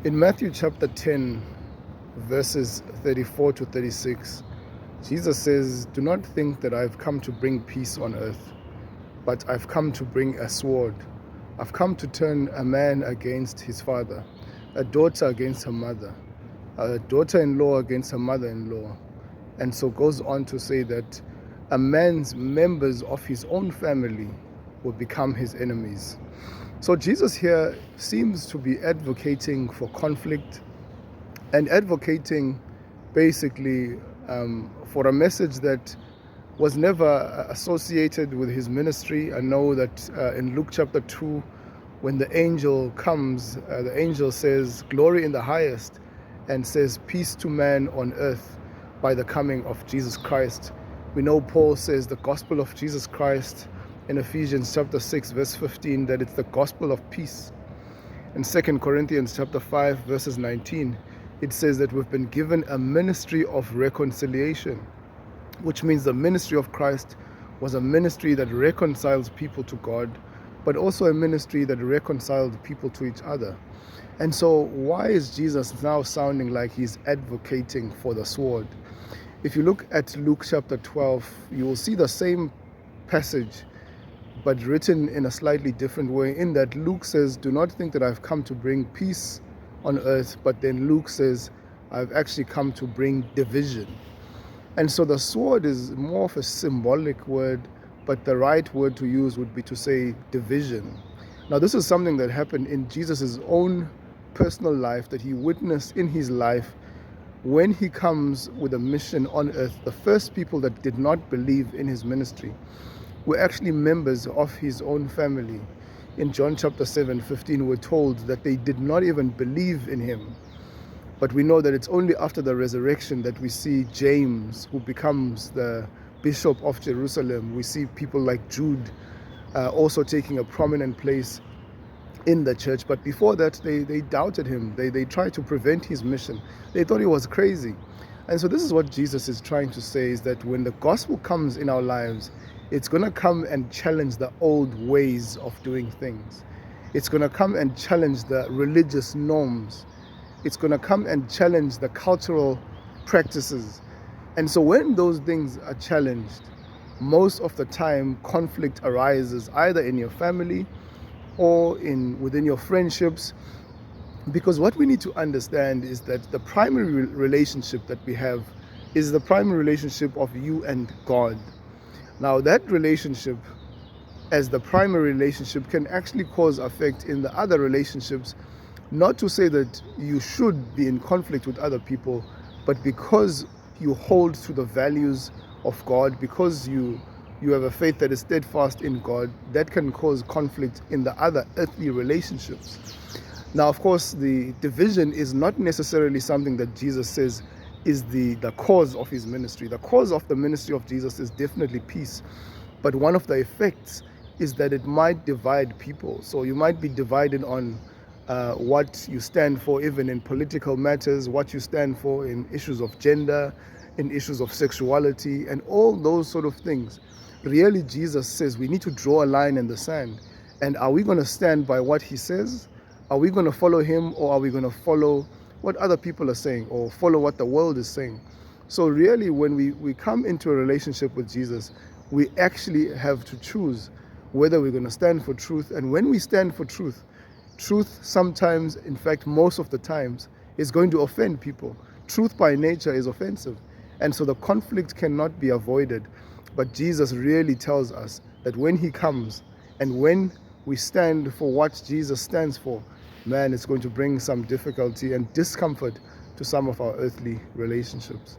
In Matthew chapter 10, verses 34 to 36, Jesus says, "Do not think that I've come to bring peace on earth, but I've come to bring a sword. I've come to turn a man against his father, a daughter against her mother, a daughter-in-law against her mother-in-law." And so goes on to say that a man's members of his own family will become his enemies. So Jesus here seems to be advocating for conflict and advocating basically for a message that was never associated with his ministry. I know that in Luke chapter 2, when the angel comes, the angel says, "Glory in the highest," and says, "Peace to man on earth," by the coming of Jesus Christ. We know Paul says the gospel of Jesus Christ in Ephesians chapter 6, verse 15, that it's the gospel of peace. In 2 Corinthians chapter 5, verses 19, it says that we've been given a ministry of reconciliation, which means the ministry of Christ was a ministry that reconciles people to God, but also a ministry that reconciled people to each other. And so why is Jesus now sounding like he's advocating for the sword? If you look at Luke chapter 12, you will see the same passage, but written in a slightly different way, in that Luke says, "Do not think that I've come to bring peace on earth," but then Luke says, "I've actually come to bring division." And so the sword is more of a symbolic word, but the right word to use would be to say division. Now, this is something that happened in Jesus' own personal life, that he witnessed in his life when he comes with a mission on earth. The first people that did not believe in his ministry were actually members of his own family. In John chapter 7:15, we're told that they did not even believe in him. But we know that it's only after the resurrection that we see James, who becomes the bishop of Jerusalem. We see people like Jude also taking a prominent place in the church. But before that, they doubted him. They tried to prevent his mission. They thought he was crazy. And so this is what Jesus is trying to say, is that when the gospel comes in our lives, it's going to come and challenge the old ways of doing things. It's going to come and challenge the religious norms. It's going to come and challenge the cultural practices. And so when those things are challenged, most of the time conflict arises either in your family or within your friendships. Because what we need to understand is that the primary relationship that we have is the primary relationship of you and God. Now, that relationship, as the primary relationship, can actually cause effect in the other relationships. Not to say that you should be in conflict with other people, but because you hold to the values of God, because you have a faith that is steadfast in God, that can cause conflict in the other earthly relationships. Now, of course, the division is not necessarily something that Jesus says is the cause of his ministry. The cause of the ministry of Jesus is definitely peace. But one of the effects is that it might divide people. So you might be divided on what you stand for, even in political matters, what you stand for in issues of gender, in issues of sexuality, and all those sort of things. Really, Jesus says we need to draw a line in the sand. And are we going to stand by what he says? Are we going to follow him, or are we going to follow what other people are saying, or follow what the world is saying? So really, when we come into a relationship with Jesus, we actually have to choose whether we're going to stand for truth. And when we stand for truth, truth sometimes, in fact most of the times, is going to offend people. Truth by nature is offensive. And so the conflict cannot be avoided. But Jesus really tells us that when he comes and when we stand for what Jesus stands for, man, it's going to bring some difficulty and discomfort to some of our earthly relationships.